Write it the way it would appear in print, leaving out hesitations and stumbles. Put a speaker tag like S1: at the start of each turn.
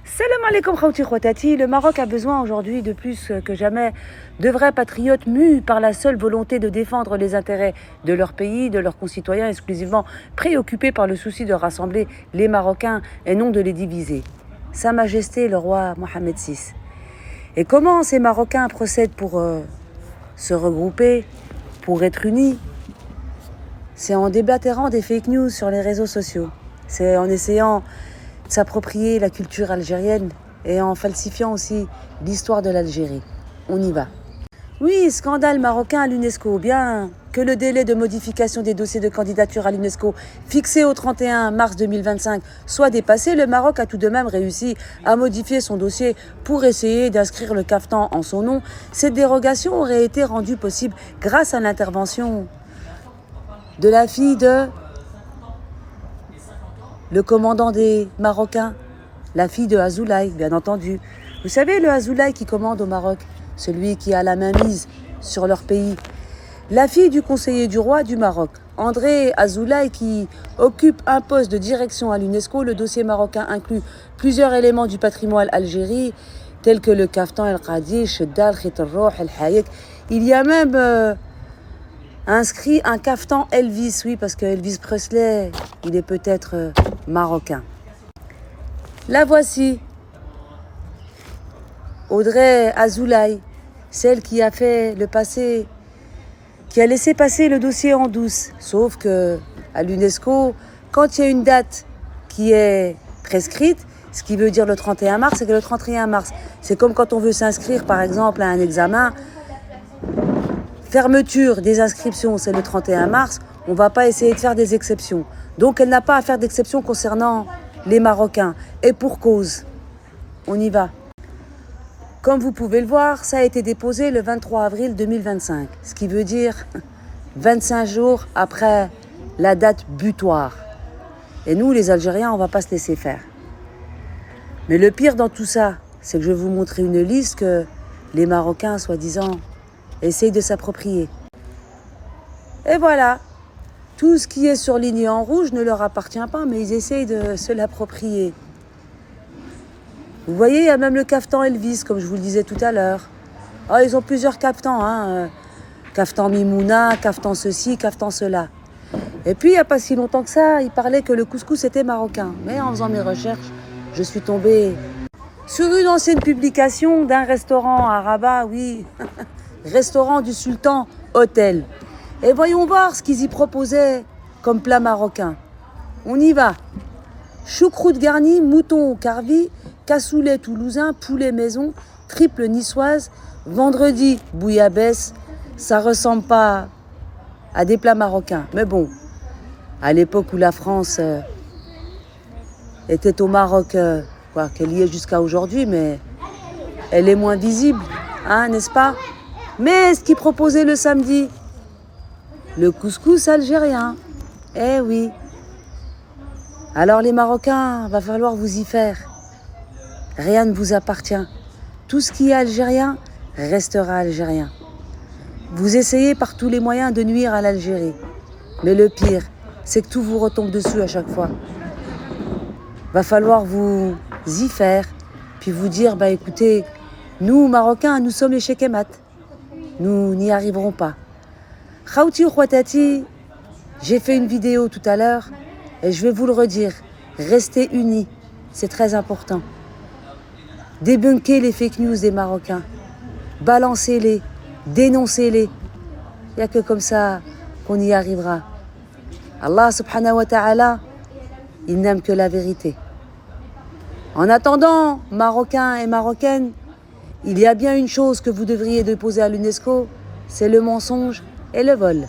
S1: Salam alaikum khawti khwatati. Le Maroc a besoin aujourd'hui de plus que jamais de vrais patriotes mus par la seule volonté de défendre les intérêts de leur pays, de leurs concitoyens, exclusivement préoccupés par le souci de rassembler les Marocains et non de les diviser. Sa Majesté le roi Mohamed VI. Et comment ces Marocains procèdent pour se regrouper, pour être unis? C'est en déblatérant des fake news sur les réseaux sociaux. C'est en essayant de s'approprier la culture algérienne et en falsifiant aussi l'histoire de l'Algérie. On y va. Oui, scandale marocain à l'UNESCO. Bien que le délai de modification des dossiers de candidature à l'UNESCO fixé au 31 mars 2025 soit dépassé, le Maroc a tout de même réussi à modifier son dossier pour essayer d'inscrire le Kaftan en son nom. Cette dérogation aurait été rendue possible grâce à l'intervention de la fille de le commandant des Marocains, la fille de Azoulay, bien entendu. Vous savez, le Azoulay qui commande au Maroc, celui qui a la main mise sur leur pays. La fille du conseiller du roi du Maroc, André Azoulay, qui occupe un poste de direction à l'UNESCO. Le dossier marocain inclut plusieurs éléments du patrimoine algérie, tels que le Kaftan, el Qadish, el Dal, el Roh, el Hayek. Il y a même inscrit un Kaftan Elvis, oui, parce que Elvis Presley, il est peut-être marocain. La voici, Audrey Azoulay, celle qui a fait le passé, qui a laissé passer le dossier en douce. Sauf que à l'UNESCO, quand il y a une date qui est prescrite, ce qui veut dire le 31 mars, c'est que le 31 mars, c'est comme quand on veut s'inscrire par exemple à un examen. Fermeture des inscriptions, c'est le 31 mars. On ne va pas essayer de faire des exceptions. Donc, elle n'a pas à faire d'exception concernant les Marocains. Et pour cause, on y va. Comme vous pouvez le voir, ça a été déposé le 23 avril 2025. Ce qui veut dire 25 jours après la date butoir. Et nous, les Algériens, on ne va pas se laisser faire. Mais le pire dans tout ça, c'est que je vais vous montrer une liste que les Marocains, soi-disant, essayent de s'approprier. Et voilà, tout ce qui est surligné en rouge ne leur appartient pas, mais ils essayent de se l'approprier. Vous voyez, il y a même le Kaftan Elvis, comme je vous le disais tout à l'heure. Oh, ils ont plusieurs Kaftans, Kaftan Mimouna, Kaftan ceci, Kaftan cela. Et puis, il n'y a pas si longtemps que ça, ils parlaient que le couscous était marocain. Mais en faisant mes recherches, je suis tombée sur une ancienne publication d'un restaurant à Rabat, oui, restaurant du Sultan Hôtel. Et voyons voir ce qu'ils y proposaient comme plat marocain. On y va. Choucroute garnie, mouton carvi, cassoulet toulousain, poulet maison, triple niçoise, vendredi bouillabaisse. Ça ressemble pas à des plats marocains. Mais bon, à l'époque où la France était au Maroc, qu'elle y est jusqu'à aujourd'hui, mais elle est moins visible, n'est-ce pas? Mais ce qu'ils proposaient le samedi, le couscous algérien. Eh oui. Alors les Marocains, va falloir vous y faire. Rien ne vous appartient. Tout ce qui est algérien restera algérien. Vous essayez par tous les moyens de nuire à l'Algérie. Mais le pire, c'est que tout vous retombe dessus à chaque fois. Va falloir vous y faire, puis vous dire, écoutez, nous Marocains, nous sommes les Cheikh Emad. Nous n'y arriverons pas. Khawti khwatati, j'ai fait une vidéo tout à l'heure et je vais vous le redire. Restez unis, c'est très important. Débunkez les fake news des Marocains. Balancez-les, dénoncez-les. Il n'y a que comme ça qu'on y arrivera. Allah subhanahu wa ta'ala, il n'aime que la vérité. En attendant, Marocains et Marocaines, il y a bien une chose que vous devriez déposer à l'UNESCO, c'est le mensonge et le vol.